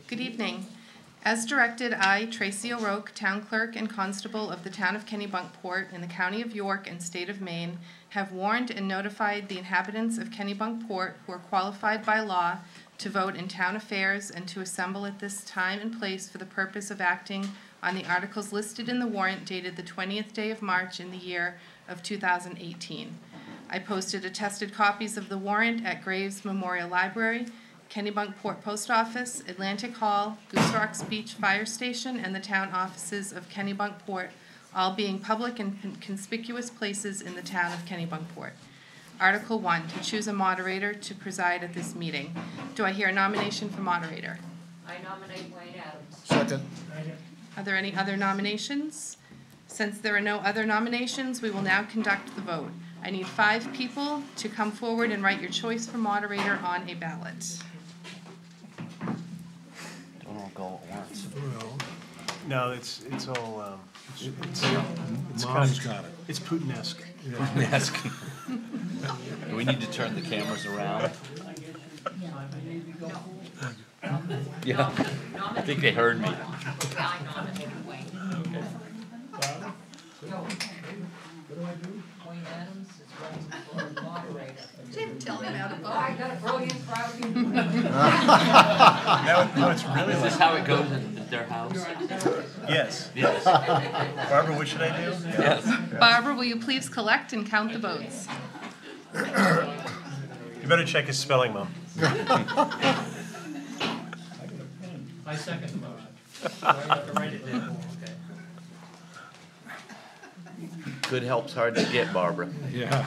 Good evening. As directed, I, Tracy O'Rourke, Town Clerk and Constable of the Town of Kennebunkport in the County of York and State of Maine, have warned and notified the inhabitants of Kennebunkport who are qualified by law to vote in town affairs and to assemble at this time and place for the purpose of acting on the articles listed in the warrant dated the 20th day of March in the year of 2018. I posted attested copies of the warrant at Graves Memorial Library, Kennebunkport Post Office, Atlantic Hall, Goose Rocks Beach Fire Station, and the town offices of Kennebunkport, all being public and conspicuous places in the town of Kennebunkport. Article 1, to choose a moderator to preside at this meeting. Do I hear a nomination for moderator? I nominate Wayne Adams. Second. Are there any other nominations? Since there are no other nominations, we will now conduct the vote. I need 5 people to come forward and write your choice for moderator on a ballot. Don't all go at once. No, it's all it's Mom's got it. it's Putin-esque. Yes. Do we need to turn the cameras around? Yeah. I think they heard me. I nominate Wayne. Wayne Adams is running for moderator. Didn't tell me how to vote. I got a brilliant crowd of people. No, it's really Is this how it goes at their house? Yes. Yes. Barbara, what should I do? Yes. Barbara, will you please collect and count the votes? You better check his spelling, Mom. I second the motion. I have to write it down. Okay. Good help's hard to get, Barbara. Yeah.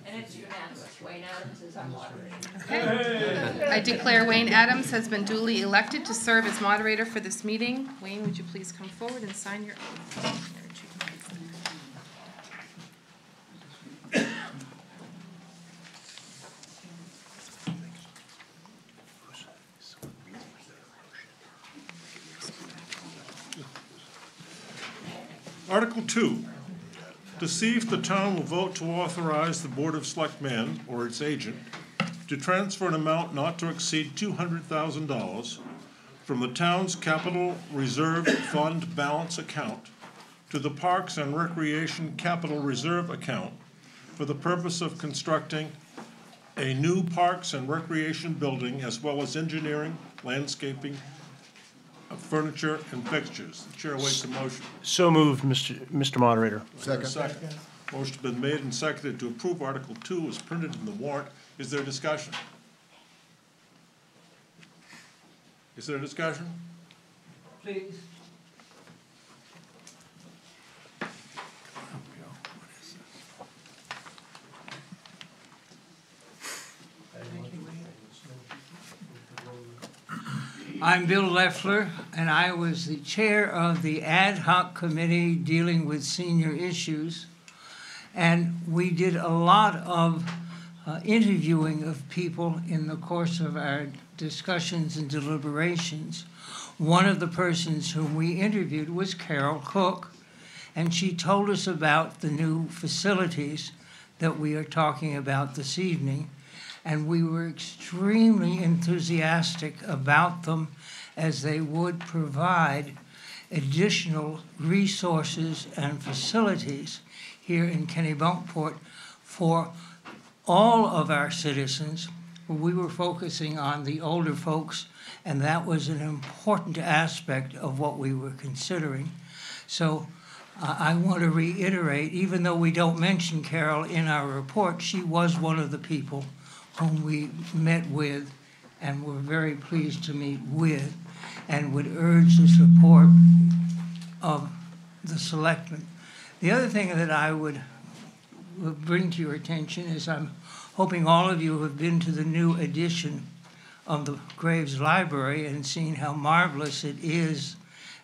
And it's unanimous. Wayne Adams is our moderator. Okay. I declare Wayne Adams has been duly elected to serve as moderator for this meeting. Wayne, would you please come forward and sign your oath? Article 2, to see if the town will vote to authorize the Board of Selectmen or its agent to transfer an amount not to exceed $200,000 from the town's capital reserve fund balance account to the Parks and Recreation Capital Reserve account for the purpose of constructing a new Parks and Recreation building as well as engineering, landscaping, furniture, and fixtures. The chair awaits a motion. So moved, Mr. Moderator. Second. Motion's been made and seconded to approve Article 2 as printed in the warrant. Is there discussion? Is there discussion? Please. I'm Bill Leffler, and I was the chair of the ad hoc committee dealing with senior issues. And we did a lot of interviewing of people in the course of our discussions and deliberations. One of the persons whom we interviewed was Carol Cook, and she told us about the new facilities that we are talking about this evening. And we were extremely enthusiastic about them as they would provide additional resources and facilities here in Kennebunkport for all of our citizens. We were focusing on the older folks, and that was an important aspect of what we were considering. So I want to reiterate, even though we don't mention Carol in our report, she was one of the people whom we met with and were very pleased to meet with, and would urge the support of the selectmen. The other thing that I would bring to your attention is I'm hoping all of you have been to the new edition of the Graves Library and seen how marvelous it is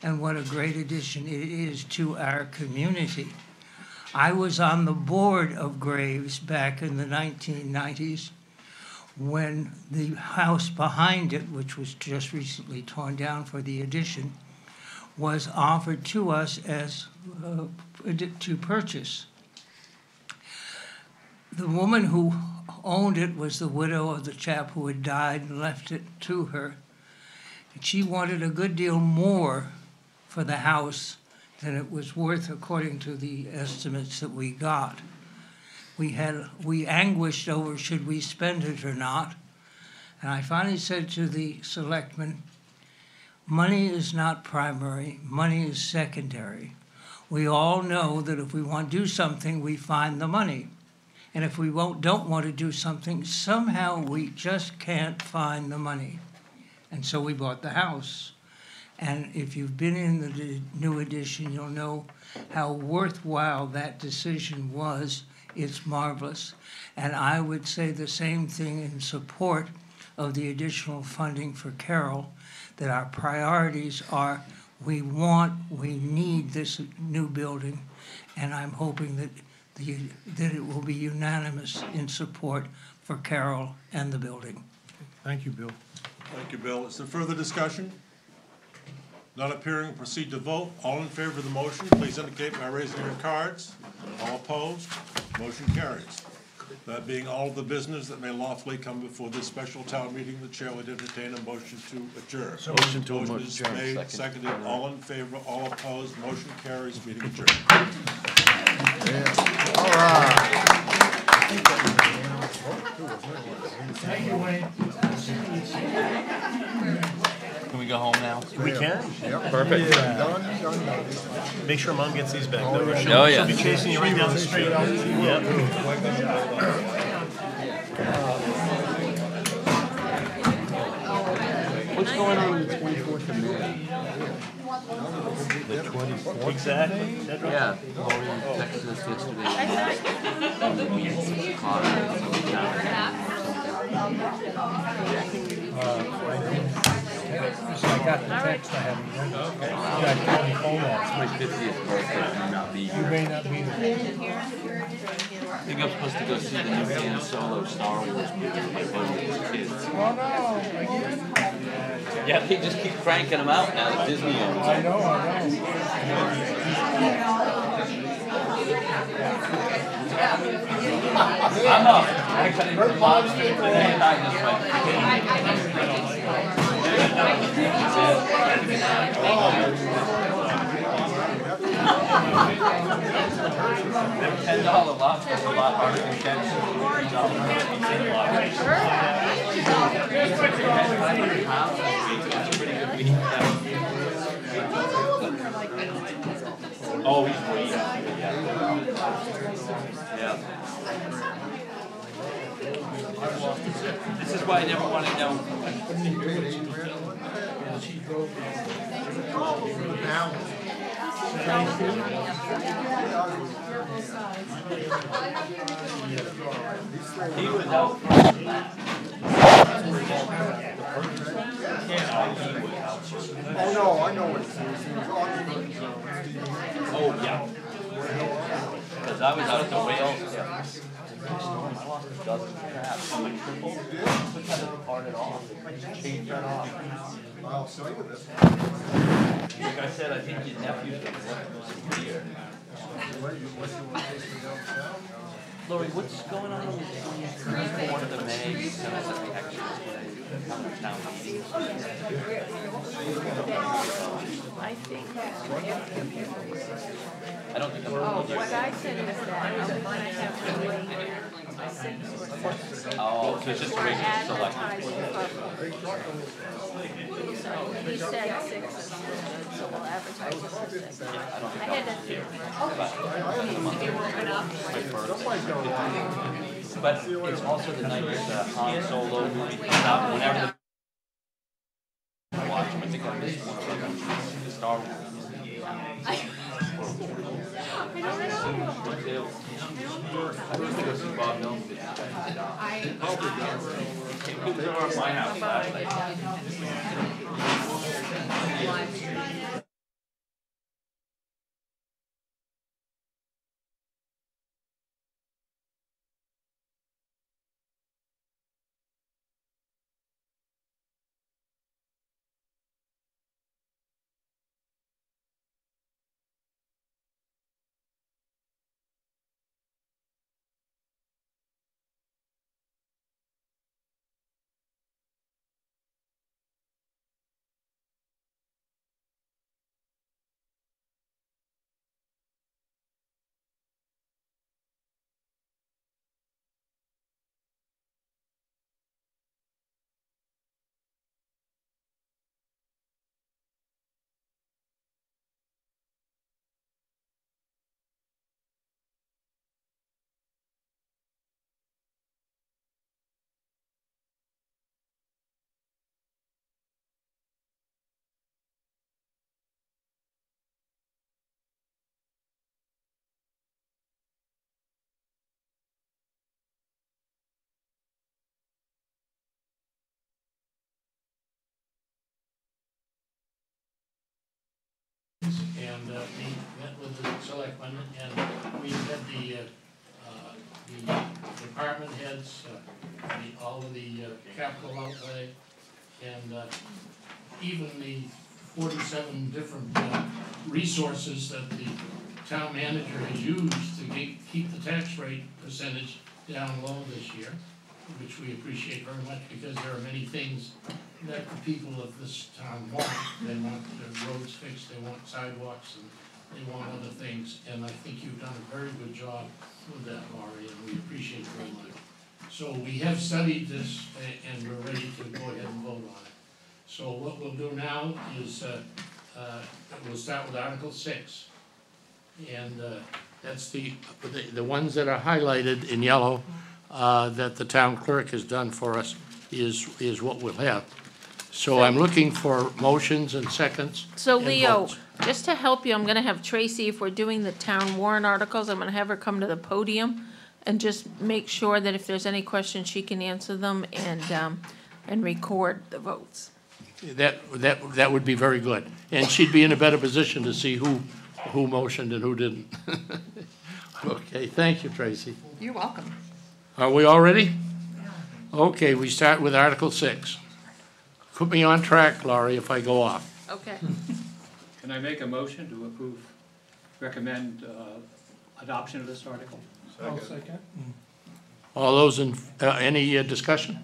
and what a great addition it is to our community. I was on the board of Graves back in the 1990s, when the house behind it, which was just recently torn down for the addition, was offered to us as to purchase. The woman who owned it was the widow of the chap who had died and left it to her. And she wanted a good deal more for the house than it was worth according to the estimates that we got. We anguished over should we spend it or not. And I finally said to the selectmen, money is not primary, money is secondary. We all know that if we want to do something, we find the money. And if we don't want to do something, somehow we just can't find the money. And so we bought the house. And if you've been in the new edition, you'll know how worthwhile that decision was. It's marvelous. And I would say the same thing in support of the additional funding for Carroll, that our priorities are we need this new building, and I'm hoping that it will be unanimous in support for Carroll and the building. Thank you, Bill. Thank you, Bill. Is there further discussion? Not appearing, proceed to vote. All in favor of the motion, please indicate by raising your cards. All opposed, motion carries. That being all the business that may lawfully come before this special town meeting, the chair would entertain a motion to adjourn. Motion to Motion is adjourn. made, seconded, all in favor, all opposed, motion carries, meeting adjourned. All right. Thank you, Wayne. Can we go home now? We can. Perfect. Make sure Mom gets these back. Though. Oh, yeah. She'll be chasing you right down the street. Yep. What's going on with the 24th of May? The 24th. Exactly. Yeah, Maureen texted us yesterday. So I got the text, I haven't read it. Yeah, I called the phone off. My 50th birthday, I may not be You here. may not be there. I think I'm supposed to go see the new Han Solo Star Wars movie with my buddy's kids. Oh, no, again? Yeah, they just keep cranking them out now at Disney. I know. I'm up. I cut into the lobster and I just went. $10 lobster is a lot harder to catch. Oh, he's way out. Yeah. This is why I never want to know. He was out. Oh, no, I know what it is. Oh, yeah. Because I was out at the whales. I lost a dozen crabs on my triple. Took that part it off. Changed that off. I'll show you this. Like I said, I think your nephew's gonna want to here. Lori, what's going on with the 24th of May? Kind of the extras town meetings. I think. I don't think I'm Oh, gonna what I said is that I'm gonna have to wait 6 or 7. Oh, so it's just a regular select. So he said 6 is good, so we'll advertise it for 6. I had to be woken up. But it's also the night that the Han Solo movie comes out. Whenever the watch them, I think I missed one of them. The Star Wars. I don't know. I used to go see Bob Dylan. He was over at my house last night. and we met with the selectmen, and we had the department heads, all of the capital outlay, and even the 47 different resources that the town manager has used to keep the tax rate percentage down low this year, which we appreciate very much, because there are many things that the people of this town want. They want their roads fixed, they want sidewalks, and they want other things, and I think you've done a very good job with that, Laurie, and we appreciate it very much. So we have studied this, and we're ready to go ahead and vote on it. So what we'll do now is, we'll start with Article 6. And that's the ones that are highlighted in yellow, that the town clerk has done for us, is what we'll have. So I'm looking for motions and seconds. So and Leo, votes. just to help you, I'm gonna have Tracy, if we're doing the town warrant articles, I'm gonna have her come to the podium and just make sure that if there's any questions, she can answer them and record the votes. That would be very good. And she'd be in a better position to see who motioned and who didn't. Okay, thank you, Tracy. You're welcome. Are we all ready? Okay, we start with Article 6. Put me on track, Laurie, if I go off. Okay. Can I make a motion to recommend adoption of this article? I'll second. All those in, any discussion?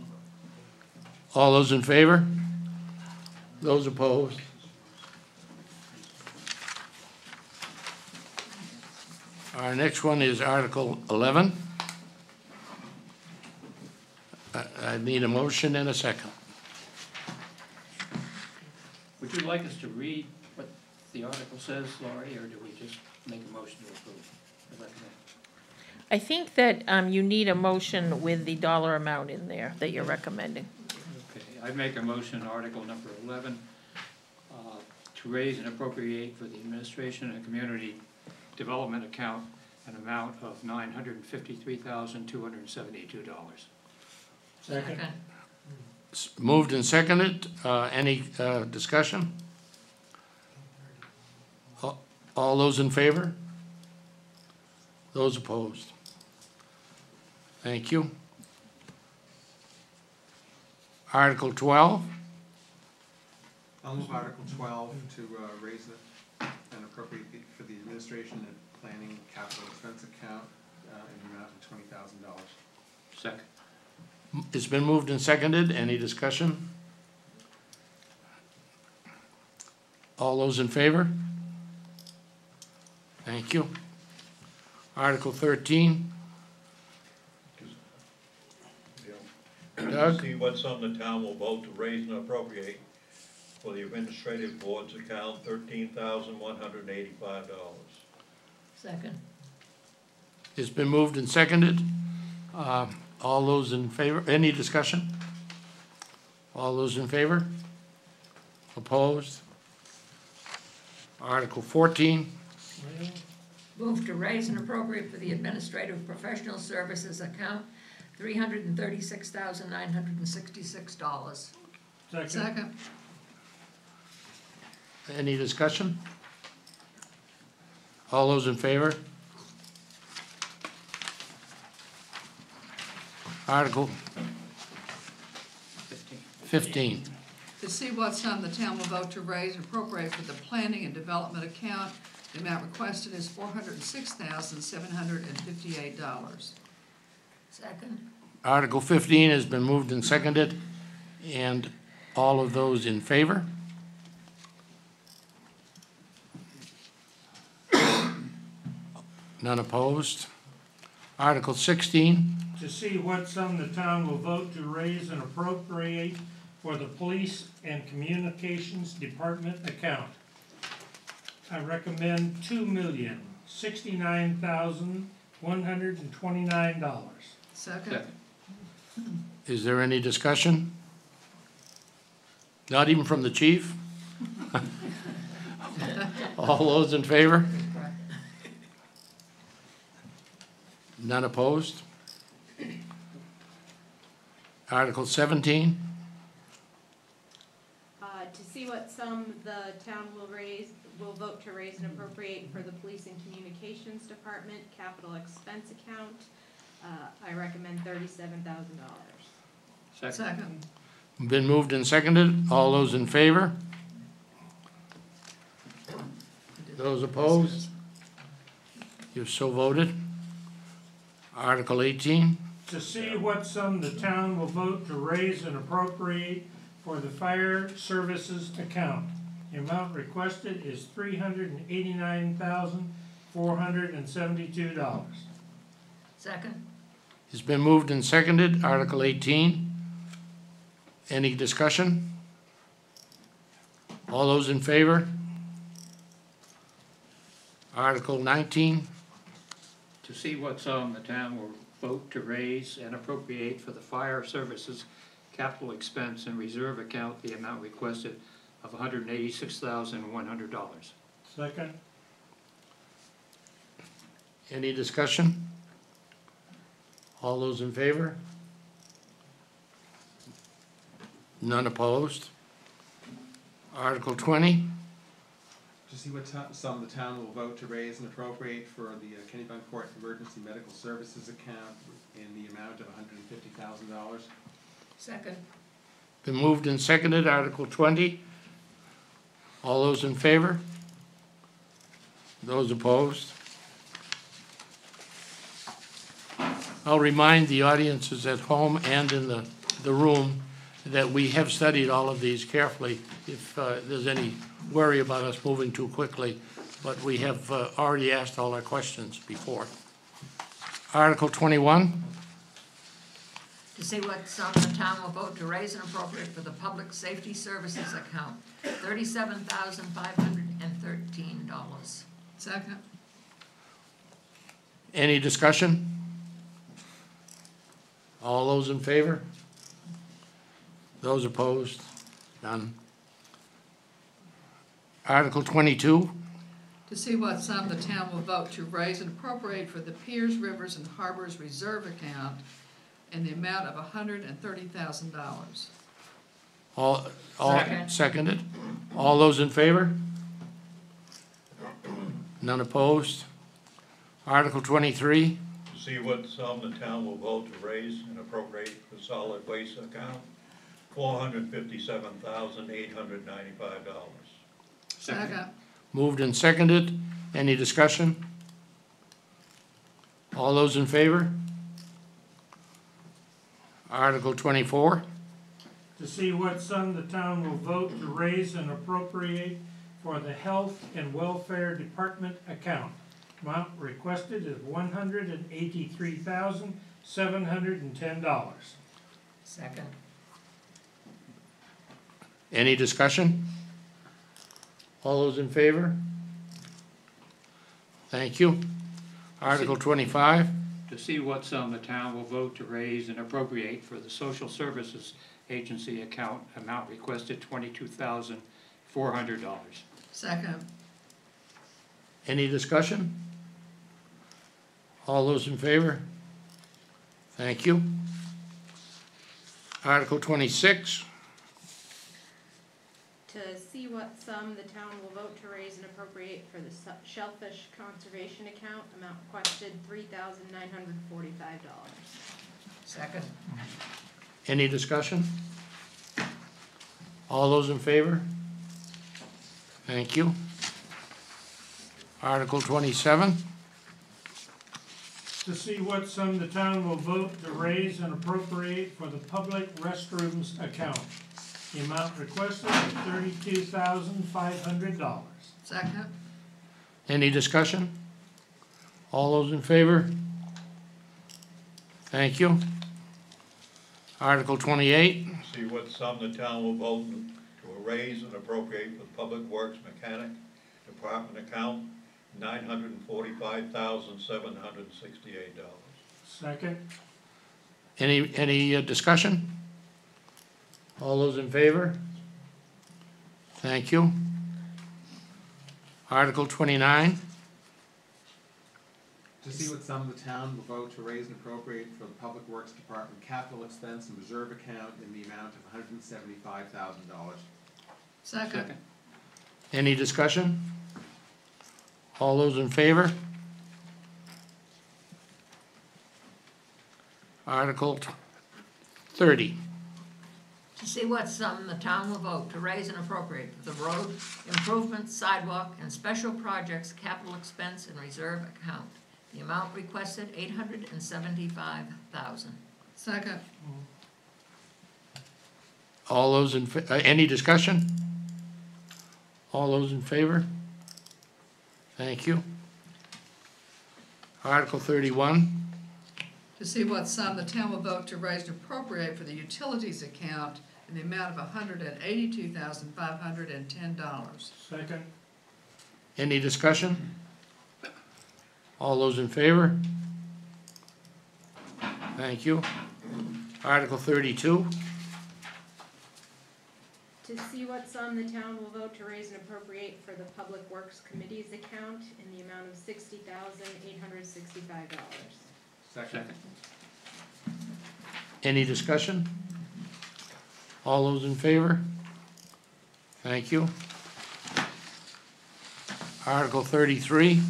All those in favor? Those opposed? Our next one is Article 11. I need a motion and a second. Would you like us to read what the article says, Laurie, or do we just make a motion to approve? I recommend. I think that you need a motion with the dollar amount in there that you're recommending. Okay, I'd make a motion, Article number 11, to raise and appropriate for the administration and community development account an amount of $953,272. Second. Moved and seconded. Any discussion? All those in favor? Those opposed? Thank you. Article 12. I'll move Article 12 to raise it and appropriate for the administration and planning capital expense account in the amount of $20,000. Second. It's been moved and seconded. Any discussion? All those in favor? Thank you. Article 13. Doug? See what sum the town will vote to raise and appropriate for the administrative board's account, $13,185. Second. It's been moved and seconded. All those in favor, any discussion? All those in favor? Opposed? Article 14. Move to raise and appropriate for the administrative professional services account, $336,966. Second. Any discussion? All those in favor? Article 15. To see what sum the town will vote to raise and appropriate for the planning and development account, the amount requested is $406,758. Second. Article 15 has been moved and seconded, and all of those in favor? None opposed? Article 16. To see what sum the town will vote to raise and appropriate for the police and communications department account. I recommend $2,069,129. Second. Is there any discussion? Not even from the chief? All those in favor? None opposed? to see what sum the town will vote to raise and appropriate for the Police and Communications Department capital expense account. I recommend $37,000. Second. Been moved and seconded. All those in favor? Those opposed? You've so voted. Article 18. To see what sum the town will vote to raise and appropriate for the fire services account. The amount requested is $389,472. Second. It's been moved and seconded. Article 18. Any discussion? All those in favor? Article 19. To see what sum the town will vote to raise and appropriate for the fire services capital expense and reserve account, the amount requested of $186,100. Second. Any discussion? All those in favor? None opposed. Article 20. To see what sum the town will vote to raise and appropriate for the Kennebunkport Emergency Medical Services account in the amount of $150,000. Second. Been moved and seconded. Article 20. All those in favor? Those opposed? I'll remind the audiences at home and in the room that we have studied all of these carefully. If there's any worry about us moving too quickly, but we have already asked all our questions before. Article 21. To see what sum the town will vote to raise and appropriate for the Public Safety Services account, $37,513. Second. Any discussion? All those in favor? Those opposed? None. Article 22. To see what sum the town will vote to raise and appropriate for the Piers, Rivers, and Harbors Reserve account in the amount of $130,000. All Second. seconded. All those in favor? None opposed. Article 23. To see what sum the town will vote to raise and appropriate for the solid waste account, $457,895. Second. Moved and seconded. Any discussion? All those in favor? Article 24. To see what sum the town will vote to raise and appropriate for the Health and Welfare Department account. Amount requested is $183,710. Second. Any discussion? All those in favor? Thank you. Article 25. To see what sum the town will vote to raise and appropriate for the Social Services Agency account, amount requested $22,400. Second. Any discussion? All those in favor? Thank you. Article 26. To see what sum the town will vote to raise and appropriate for the Shellfish Conservation account, amount requested $3,945. Second. Any discussion? All those in favor? Thank you. Article 27. To see what sum the town will vote to raise and appropriate for the public restrooms account. The amount requested is $32,500. Second. Any discussion? All those in favor? Thank you. Article 28. See what sum the town will vote to raise and appropriate for the Public Works Mechanic Department account, $945,768. Second. Any discussion? All those in favor? Thank you. Article 29. To see what sum the town will vote to raise and appropriate for the Public Works Department capital expense and reserve account in the amount of $175,000. Second. Any discussion? All those in favor? Article 30. To see what sum the town will vote to raise and appropriate for the road improvements, sidewalk, and special projects capital expense and reserve account. The amount requested, $875,000. Second. All those in, any discussion? All those in favor? Thank you. Article 31. To see what sum the town will vote to raise and appropriate for the utilities account in the amount of $182,510. Second. Any discussion? All those in favor? Thank you. Article 32. To see what sum the town will vote to raise and appropriate for the Public Works Committee's account in the amount of $60,865. Second. Any discussion? All those in favor? Thank you. Article 33.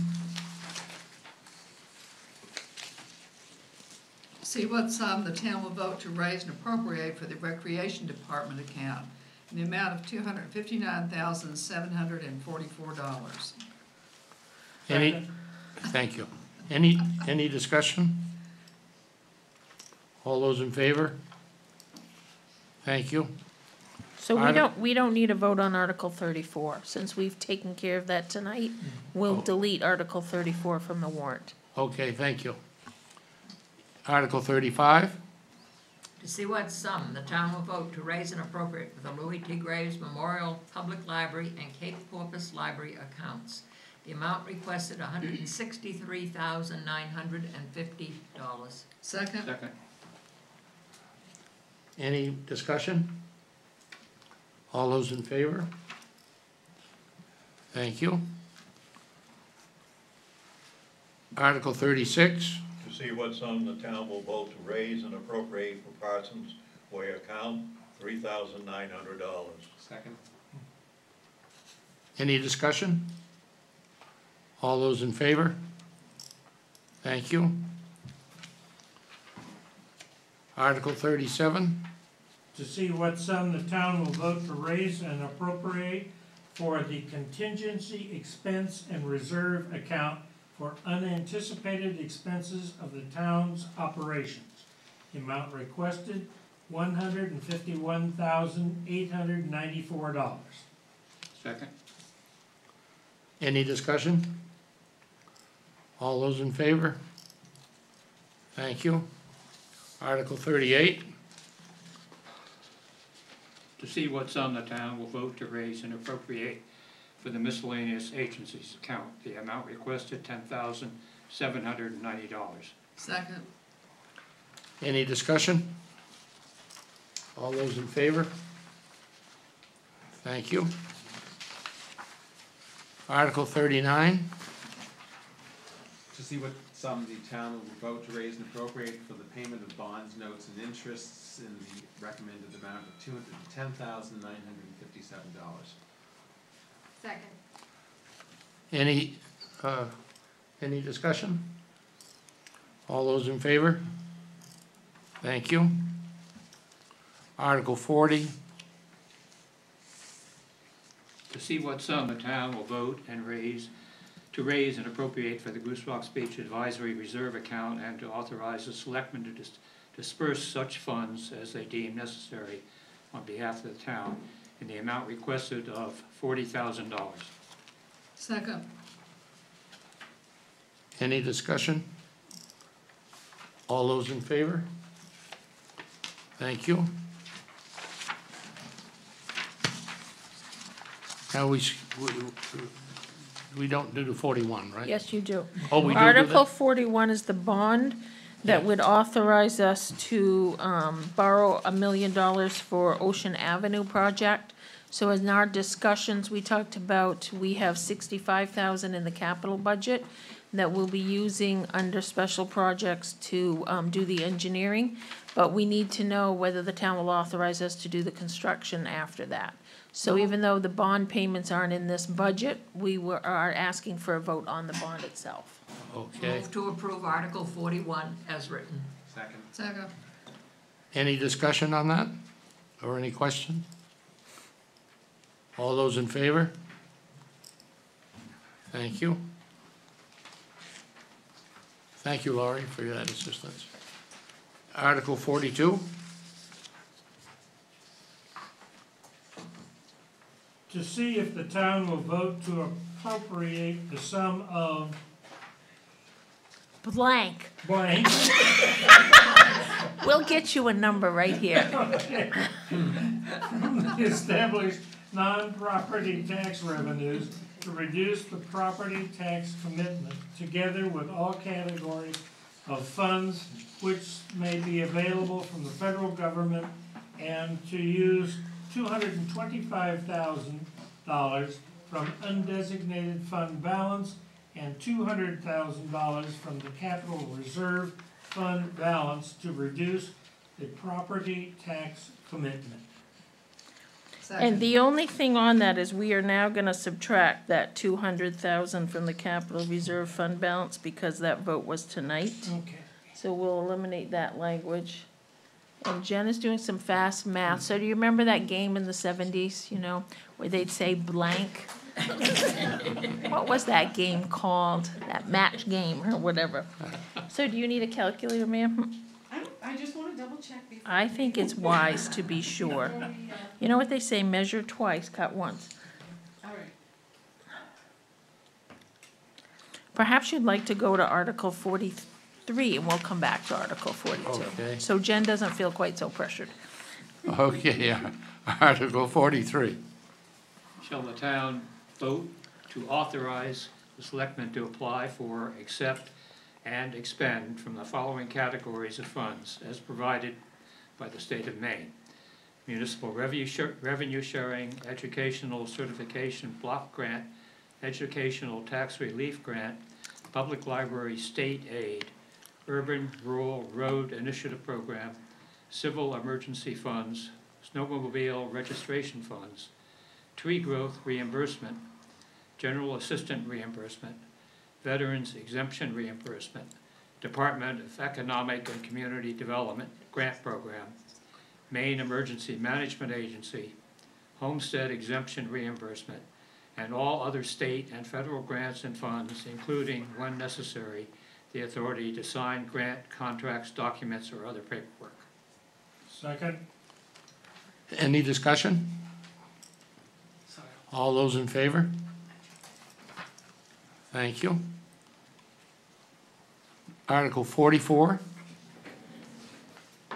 See what sum the town will vote to raise and appropriate for the Recreation Department account in the amount of $259,744. Any, thank you. Any discussion? All those in favor? Thank you. So we don't need a vote on Article 34. Since we've taken care of that tonight, we'll delete Article 34 from the warrant. Okay, thank you. Article 35. To see what sum the town will vote to raise and appropriate for the Louis T. Graves Memorial Public Library and Cape Porpoise Library accounts. The amount requested, $163,950. Second. Any discussion? All those in favor? Thank you. Article 36. To see what sum the town will vote to raise and appropriate for Parsons Way account, $3,900. Second. Any discussion? All those in favor? Thank you. Article 37. To see what sum the town will vote to raise and appropriate for the contingency expense and reserve account for unanticipated expenses of the town's operations. The amount requested, $151,894. Second. Any discussion? All those in favor? Thank you. Article 38. To see what sum the town will vote to raise and appropriate for the miscellaneous agencies account. The amount requested, $10,790. Second. Any discussion? All those in favor? Thank you. Article 39. To see what sum the town will vote to raise and appropriate for the payment of bonds, notes, and interests in the recommended amount of $210,957. Second. Any discussion? All those in favor? Thank you. Article 40. To see what sum the town will vote and raise and appropriate for the Goose Rock Beach Advisory Reserve account and to authorize the selectmen to disperse such funds as they deem necessary on behalf of the town in the amount requested of $40,000. Second. Any discussion? All those in favor? Thank you. Now we don't do the 41, right? Yes, you do. Oh, we do Article that? 41 is the bond that would authorize us to borrow $1 million for Ocean Avenue project. So in our discussions, we talked about, we have $65,000 in the capital budget that we'll be using under special projects to do the engineering. But we need to know whether the town will authorize us to do the construction after that. So even though the bond payments aren't in this budget, are asking for a vote on the bond itself. Okay. Move to approve Article 41 as written. Second. Second. Any discussion on that? Or any question? All those in favor? Thank you. Thank you, Laurie, for that assistance. Article 42. To see if the town will vote to appropriate the sum of Blank. blank. We'll get you a number right here. From the established non-property tax revenues to reduce the property tax commitment, together with all categories of funds which may be available from the federal government, and to use $225,000 from undesignated fund balance and $200,000 from the capital reserve fund balance to reduce the property tax commitment. And the only thing on that is we are now gonna subtract that 200,000 from the capital reserve fund balance because that vote was tonight. Okay. So we'll eliminate that language. And Jen is doing some fast math. So do you remember that game in the 70s, you know, where they'd say blank? What was that game called? That match game or whatever. So do you need a calculator, ma'am? I just want to double check before. I think it's wise to be sure. You know what they say, measure twice, cut once. All right. Perhaps you'd like to go to Article 43, and we'll come back to Article 42. Okay. So Jen doesn't feel quite so pressured. Okay, yeah. Article 43. Shall the town vote to authorize the selectmen to apply for, accept, and expend from the following categories of funds as provided by the state of Maine: municipal revenue sharing, educational certification block grant, educational tax relief grant, public library state aid, urban rural road initiative program, civil emergency funds, snowmobile registration funds, tree growth reimbursement, general assistant reimbursement, veterans exemption reimbursement, Department of Economic and Community Development grant program, Maine Emergency Management Agency, homestead exemption reimbursement, and all other state and federal grants and funds, including, when necessary, the authority to sign grant contracts, documents, or other paperwork. Second. Any discussion? All those in favor? Thank you. Article 44.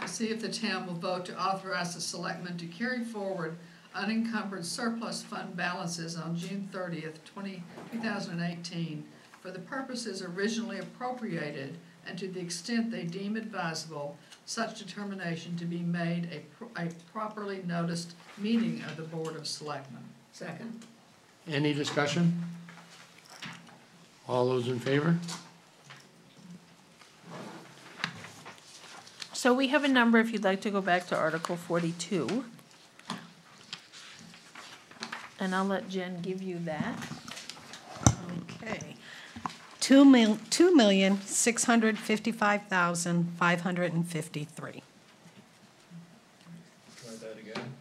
To see if the town will vote to authorize the selectmen to carry forward unencumbered surplus fund balances on June 30th, 2018 for the purposes originally appropriated, and to the extent they deem advisable, such determination to be made a properly noticed meeting of the Board of Selectmen. Second. Any discussion? All those in favor? So we have a number if you'd like to go back to Article 42. And I'll let Jen give you that. Okay. $2,655,553. Try that again.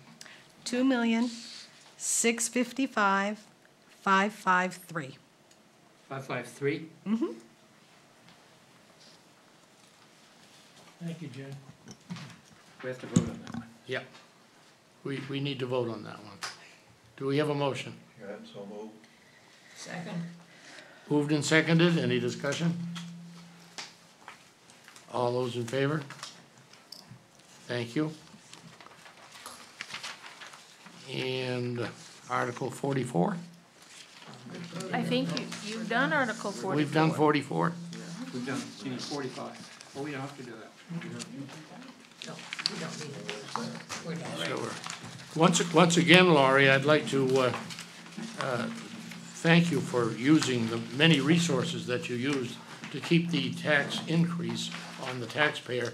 $2,655,553. 553? Mm-hmm. Thank you, Jen. We have to vote on that one. Yep. We need to vote on that one. Do we have a motion? Yeah, so moved. Second. Moved and seconded. Any discussion? All those in favor? Thank you. And Article 44? I think you've done Article 44. We've done 44? We've done, so you need 45. Oh, we don't have to do that. No, we don't need it. We're not ready. Sure. Once again, Laurie, I'd like to thank you for using the many resources that you used to keep the tax increase on the taxpayer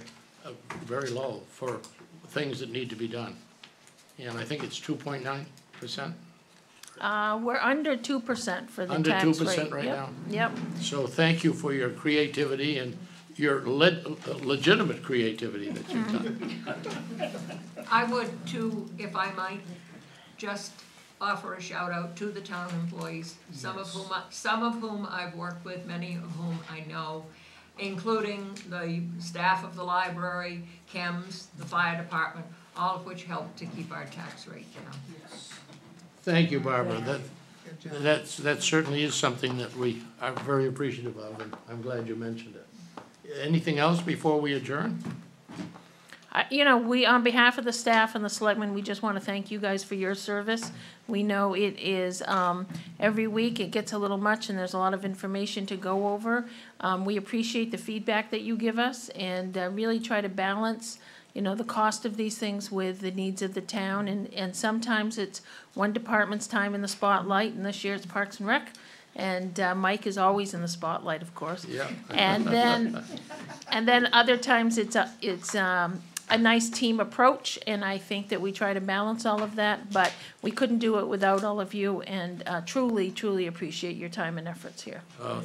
very low for things that need to be done. And I think it's 2.9? We're under 2% for the Under tax rate. 2% right Yep, now? Yep. So thank you for your creativity and your legitimate creativity that you've done. I would too, if I might, just offer a shout out to the town employees, some of whom I've worked with, many of whom I know, including the staff of the library, chems, the fire department, all of which help to keep our tax rate down. Thank you, Barbara. That certainly is something that we are very appreciative of, and I'm glad you mentioned it. Anything else before we adjourn? We, on behalf of the staff and the selectmen, we just want to thank you guys for your service. We know it is, every week it gets a little much and there's a lot of information to go over. We appreciate the feedback that you give us and really try to balance, the cost of these things with the needs of the town. And sometimes it's one department's time in the spotlight, and this year it's Parks and Rec. And Mike is always in the spotlight, of course. Yeah. And then other times it's a nice team approach, and I think that we try to balance all of that, but we couldn't do it without all of you, and truly, truly appreciate your time and efforts here.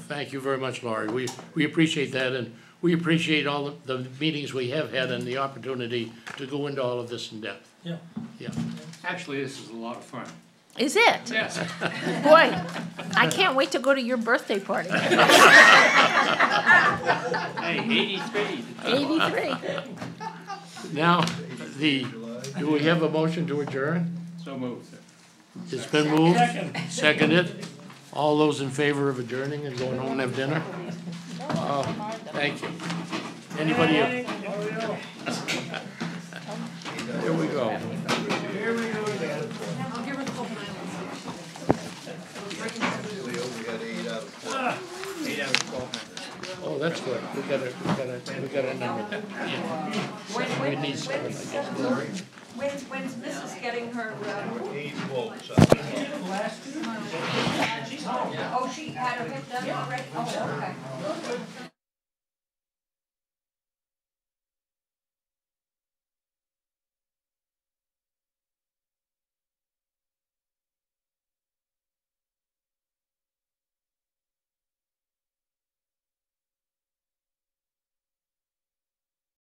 Thank you very much, Laurie. We appreciate that, and we appreciate all the meetings we have had and the opportunity to go into all of this in depth. Yeah. Yeah. Actually, this is a lot of fun. Is it? Yes. Boy, I can't wait to go to your birthday party. Hey, 83. 83. Now, do we have a motion to adjourn? So moved, sir. It's been moved, seconded. All those in favor of adjourning and going home and have dinner? Thank you. Anybody else? Here we go. Oh, that's good. We got a number there. Yeah. We need seven, I guess. Laurie? When's Mrs. getting her, Oh, she had her hip done already? Oh, okay.